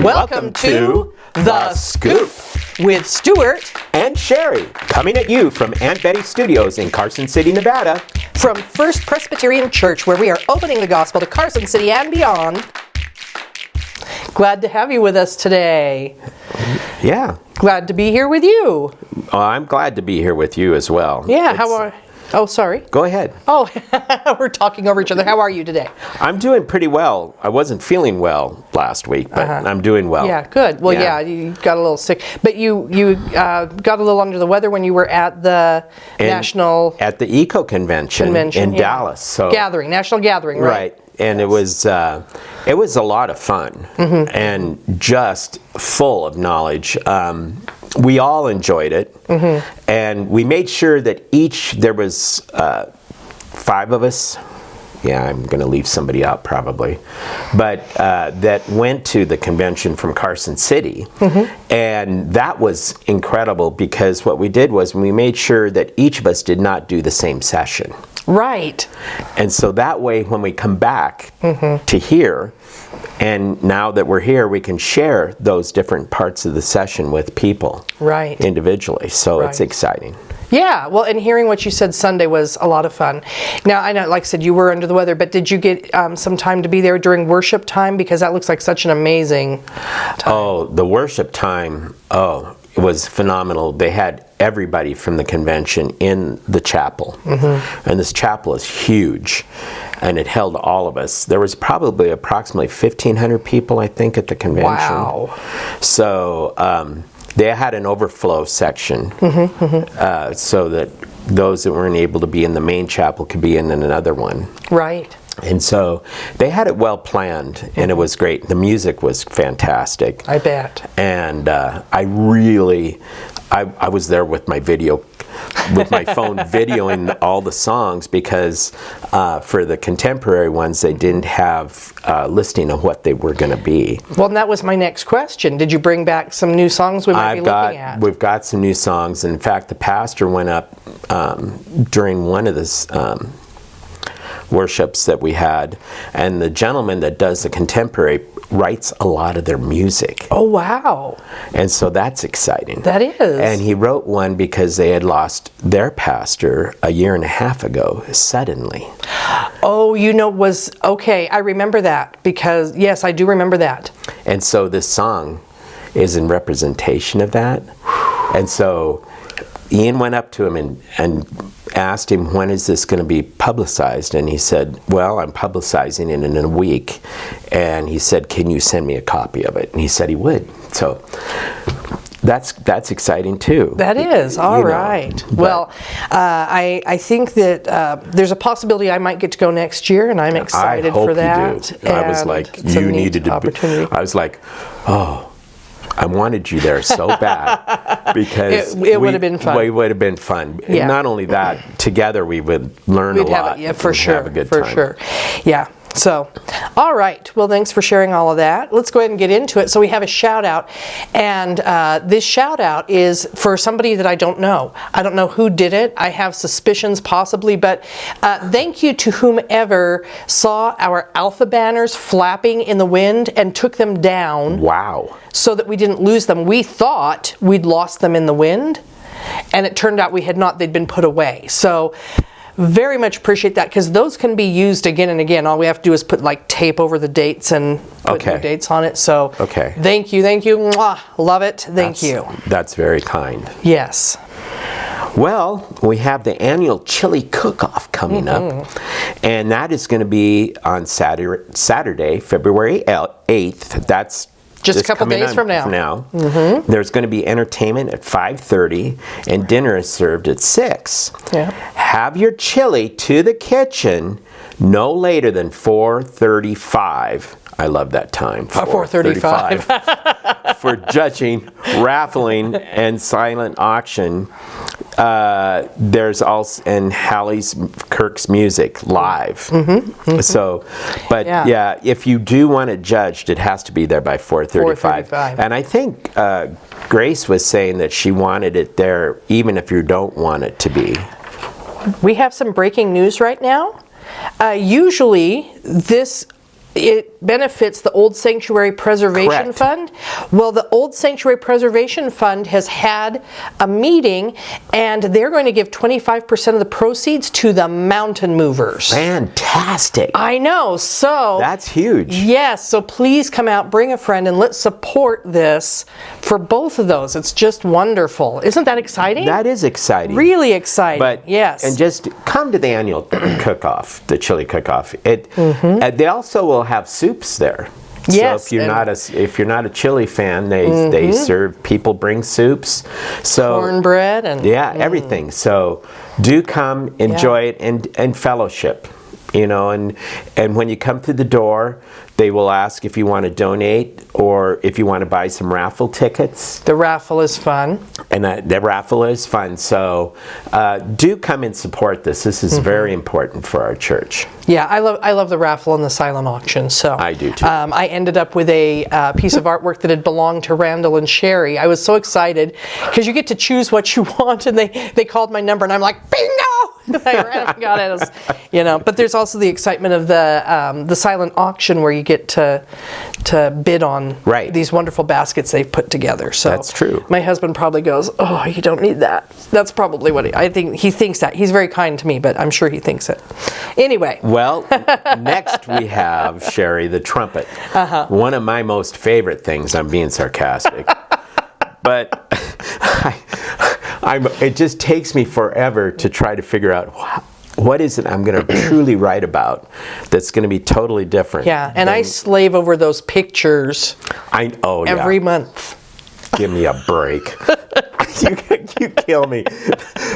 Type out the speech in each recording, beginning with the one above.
Welcome to The Scoop with Stuart and Sherry, coming at you from Aunt Betty Studios in Carson City, Nevada. From First Presbyterian Church, where we are opening the gospel to Carson City and beyond. Glad to have you with us today. Yeah. Glad to be here with you. Oh, I'm glad to be here with you as well. Yeah, how are... Oh, sorry. Go ahead. Oh, we're talking over each other. How are you today? I'm doing pretty well. I wasn't feeling well last week, but I'm doing well. Yeah, good. Well, yeah, you got a little sick. But you got a little under the weather when you were at the At the Eco Convention in Dallas. So national gathering, right? Right. And it was a lot of fun and just full of knowledge. We all enjoyed it, and we made sure that there was 5 of us. Yeah, I'm going to leave somebody out probably, but that went to the convention from Carson City, and that was incredible because what we did was we made sure that each of us did not do the same session. Right. And so that way, when we come back to here, and now that we're here, we can share those different parts of the session with people individually. So it's exciting. Yeah, well, and hearing what you said Sunday was a lot of fun. Now, I know, like I said, you were under the weather, but did you get some time to be there during worship time? Because that looks like such an amazing time. Oh, the worship time, it was phenomenal. They had everybody from the convention in the chapel. And this chapel is huge, and it held all of us. There was probably approximately 1,500 people, I think, at the convention. Wow. So they had an overflow section so that those that weren't able to be in the main chapel could be in another one. Right. And so they had it well planned, and it was great. The music was fantastic. I bet. And I was there with my phone videoing all the songs because for the contemporary ones, they didn't have a listing of what they were going to be. Well, and that was my next question. Did you bring back some new songs we might be looking at? We've got some new songs. In fact, the pastor went up during one of the worships that we had, and the gentleman that does the contemporary writes a lot of their music. Oh, wow. And so that's exciting. That is. And he wrote one because they had lost their pastor a year and a half ago, suddenly. Oh, I remember that because, yes, I do remember that. And so this song is in representation of that. And so Ian went up to him and asked him, when is this going to be publicized? And he said, well, I'm publicizing it in a week. And he said, can you send me a copy of it? And he said he would. So that's exciting too. That is. All right. Well, I think that there's a possibility I might get to go next year, and I'm excited for that. I hope you do. I was like, you needed to be. I was like, oh, I wanted you there so bad because it would have been fun. It would have been fun. Yeah. Not only that, together we would learn a lot. For sure. Have a good time. For sure. Yeah. So, all right. Well, thanks for sharing all of that. Let's go ahead and get into it. So we have a shout out, and this shout out is for somebody that I don't know. I don't know who did it. I have suspicions possibly, but thank you to whomever saw our alpha banners flapping in the wind and took them down. Wow. So that we didn't lose them. We thought we'd lost them in the wind, and it turned out we had not. They'd been put away. So very much appreciate that, because those can be used again and again. All we have to do is put tape over the dates and put new dates on it. So thank you. Mwah. Love it. Thank you. That's very kind. Yes. Well, we have the annual chili cook-off coming up, and that is going to be on Saturday, February 8th. That's just a couple days from now. There's going to be entertainment at 5:30, and dinner is served at 6. Yeah. Have your chili to the kitchen no later than 4:35. I love that time. 4:35 for judging, raffling, and silent auction. There's also Hallie's Kirk's music live. So, but yeah, if you do want it judged, it has to be there by 4:35. And I think Grace was saying that she wanted it there even if you don't want it to be. We have some breaking news right now. Usually it benefits the Old Sanctuary Preservation Correct. Fund. Well, the Old Sanctuary Preservation Fund has had a meeting, and they're going to give 25% of the proceeds to the mountain movers. Fantastic. I know, so... That's huge. Yes, so please come out, bring a friend, and let's support this for both of those. It's just wonderful. Isn't that exciting? That is exciting. Really exciting. But yes. and just come to the annual cook-off, the chili cook-off. They also will have soups there. Yes, So if you're not a chili fan, they serve, people bring soups. So cornbread and everything. So do come, enjoy it, and fellowship. And when you come through the door, they will ask if you want to donate or if you want to buy some raffle tickets. The raffle is fun. And the raffle is fun. So do come and support this. This is very important for our church. Yeah, I love the raffle and the silent auction. So I do too. I ended up with a piece of artwork that had belonged to Randall and Sherry. I was so excited because you get to choose what you want, and they called my number, and I'm like, bingo! I ran up and got it. But there's also the excitement of the silent auction where you get to bid on these wonderful baskets they've put together. So that's true. My husband probably goes, "Oh, you don't need that." That's probably what I think he thinks that. He's very kind to me, but I'm sure he thinks it. Anyway. Well, next we have, Sherry, the trumpet. One of my most favorite things. I'm being sarcastic. But it just takes me forever to try to figure out what is it I'm going to truly write about that's going to be totally different. Yeah, and I slave over those pictures every month. Give me a break. You kill me.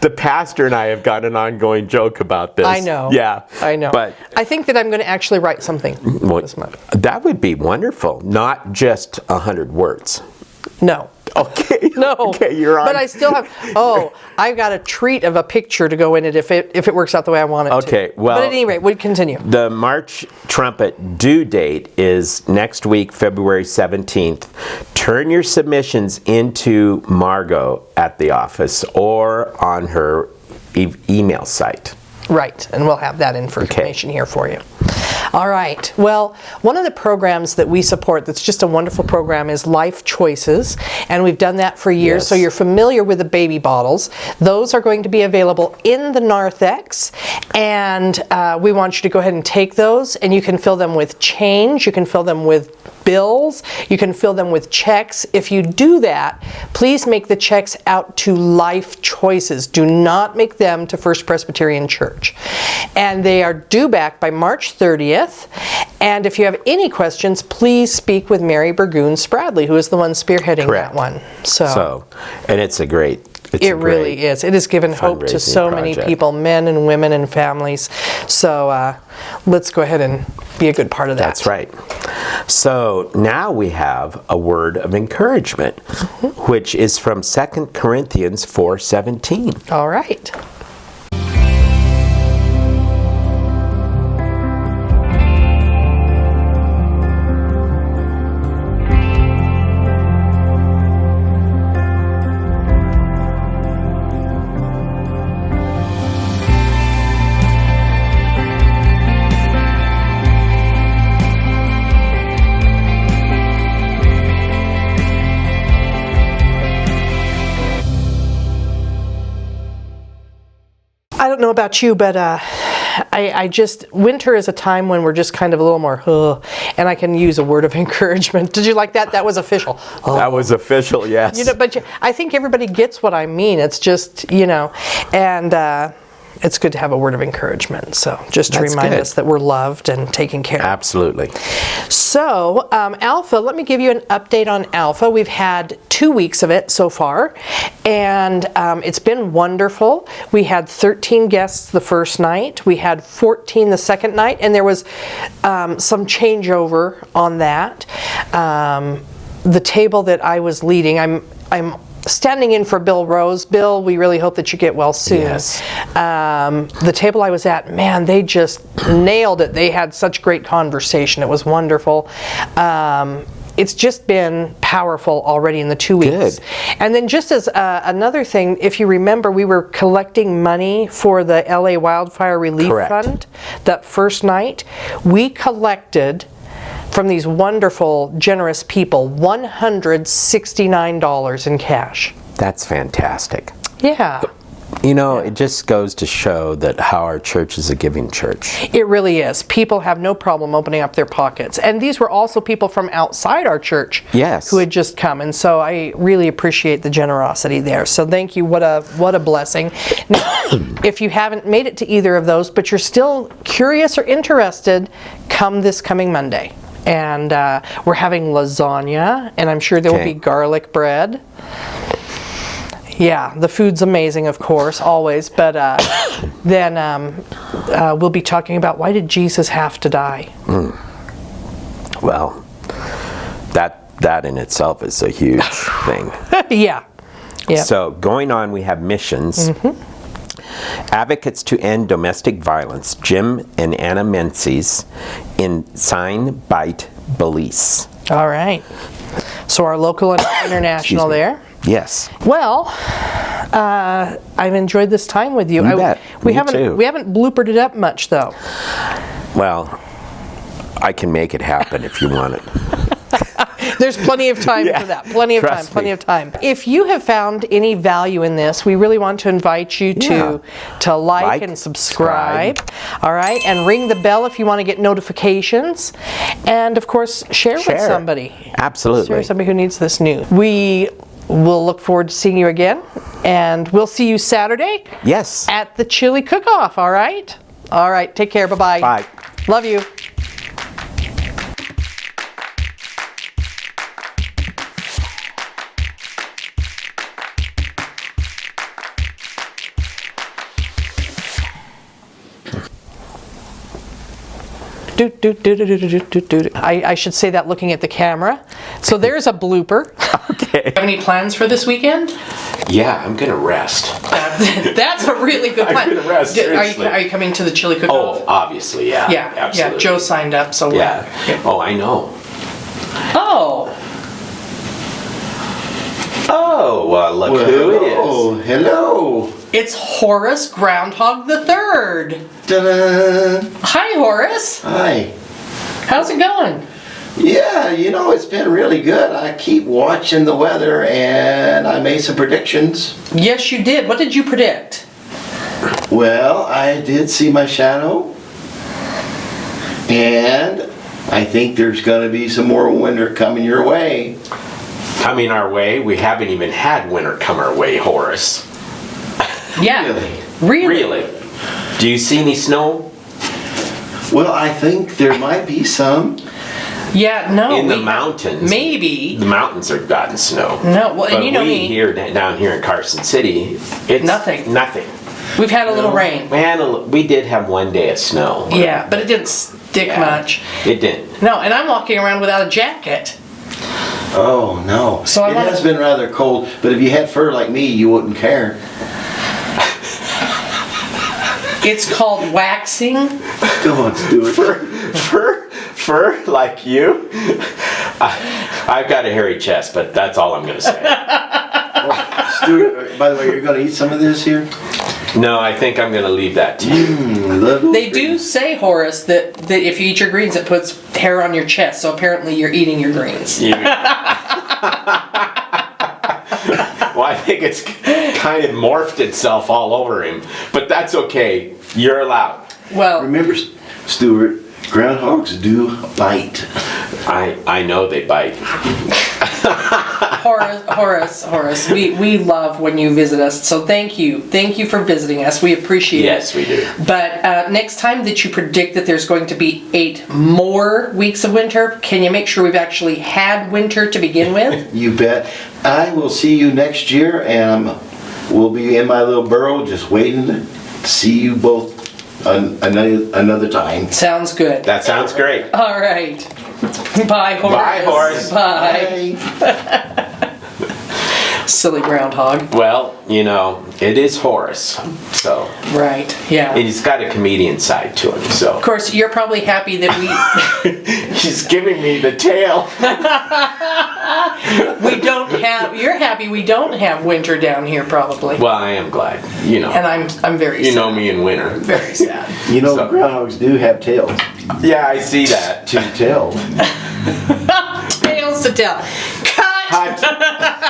The pastor and I have got an ongoing joke about this. I know. Yeah. I know. But I think that I'm going to actually write something this month. That would be wonderful. Not just 100 words. No. Okay. No. Okay, you're on. But I still have. I've got a treat of a picture to go in it if it works out the way I want it to. Okay. Well. But at any rate, we continue. The March trumpet due date is next week, February 17th. Turn your submissions into Margot at the office or on her email site. Right, and we'll have that information here for you. All right. Well, one of the programs that we support that's just a wonderful program is Life Choices, and we've done that for years, so you're familiar with the baby bottles. Those are going to be available in the narthex, and we want you to go ahead and take those, and you can fill them with change, you can fill them with bills, you can fill them with checks. If you do that, please make the checks out to Life Choices. Do not make them to First Presbyterian Church. And they are due back by March 30th. And if you have any questions, please speak with Mary Burgoon Spradley, who is the one spearheading that one. And it's a great. It really is. It has given hope to so many people, men and women and families. So let's go ahead and be a good part of that. That's right. So now we have a word of encouragement, which is from 2 Corinthians 4:17. All right. I don't know about you, but I just, winter is a time when we're just kind of a little more, and I can use a word of encouragement. Did you like that? That was official. That was official, yes. But I think everybody gets what I mean. It's just, and it's good to have a word of encouragement. So just to remind us that we're loved and taken care of. Absolutely. So Alpha, let me give you an update on Alpha. We've had 2 weeks of it so far, and it's been wonderful. We had 13 guests the first night. We had 14 the second night, and there was some changeover on that. The table that I was leading, I'm standing in for Bill Rose. Bill, we really hope that you get well soon. Yes. The table I was at, man, they just nailed it. They had such great conversation. It was wonderful. It's just been powerful already in the 2 weeks. Good. And then just as another thing, if you remember, we were collecting money for the LA Wildfire Relief Fund that first night. We collected from these wonderful, generous people, $169 in cash. That's fantastic. Yeah. You know, it just goes to show that how our church is a giving church. It really is. People have no problem opening up their pockets. And these were also people from outside our church Yes. who had just come. And so I really appreciate the generosity there. So thank you. What a blessing. Now, if you haven't made it to either of those, but you're still curious or interested, come this coming Monday. And we're having lasagna, and I'm sure there will be garlic bread. Yeah, the food's amazing, of course, always. But then we'll be talking about, why did Jesus have to die? Well, that in itself is a huge thing. Yeah. So going on, we have missions. Advocates to End Domestic Violence, Jim and Anna Menzies in Sign Bite, Belize. All right. So our local and international there. Yes. Well, I've enjoyed this time with you. You bet. We Me haven't too. we haven't bloopered it up much though. Well, I can make it happen if you want it. There's plenty of time Yeah. for that. Plenty of Trust time. Plenty me. of time. If you have found any value in this, we really want to invite you to like and subscribe. All right, and ring the bell if you want to get notifications, and of course share with somebody. Absolutely. Share with somebody who needs this news. We will look forward to seeing you again, and we'll see you Saturday. Yes. At the chili cook-off. All right. All right. Take care. Bye-bye. Bye. Love you. I should say that looking at the camera. So there's a blooper. Okay. Have any plans for this weekend? Yeah, I'm gonna rest. That's a really good plan. I'm gonna rest, seriously. Are you coming to the chili cook-off? Oh, obviously, yeah. Yeah, Absolutely. yeah. Joe signed up, so Yeah. Oh, I know. Oh, Oh, look who it is. Oh, hello. it's Horace Groundhog the Third. Ta-da. Hi, Horace. Hi. How's it going? Yeah, it's been really good. I keep watching the weather and I made some predictions. Yes, you did. What did you predict? Well, I did see my shadow. And I think there's going to be some more winter coming your way. Coming our way? We haven't even had winter come our way, Horace. Yeah. Really? Really? Do you see any snow? Well, I think there might be some. Yeah, no. In the mountains. Maybe. The mountains have gotten snow. No, well, and But you know me. here, down here in Carson City, it's Nothing. Nothing. We've had a little rain. We did have one day of snow. Yeah, but it didn't stick much. It didn't. No, and I'm walking around without a jacket. Oh, no. So it has been rather cold, but if you had fur like me, you wouldn't care. It's called waxing. Come on, Stuart. Fur like you? I've got a hairy chest, but that's all I'm going to say. Stuart, by the way, you're going to eat some of this here? No, I think I'm going to leave that to you. They do say, Horace, that if you eat your greens, it puts hair on your chest. So apparently you're eating your greens. Well, I think it's kind of morphed itself all over him, but that's okay. You're allowed. Well, Remember, Stuart, groundhogs do bite. I know they bite. Horace, we love when you visit us. So thank you for visiting us. We appreciate Yes, it. we do. But next time that you predict that there's going to be 8 more weeks of winter, can you make sure we've actually had winter to begin with? You bet. I will see you next year, and we'll be in my little burrow just waiting to see you both another time. Sounds good. That sounds great. All right. Bye, Horace. Bye, Horace. Bye. Bye. Silly groundhog. Well, it is Horace, so Right, yeah. he's got a comedian side to him. So Of course, you're probably happy that he's giving me the tail. you're happy we don't have winter down here probably. Well, I am glad. And I'm very sad. You know me in winter. Very sad. Groundhogs do have tails. Yeah, I see that. to tell. Tales to tell. Cut! Cut.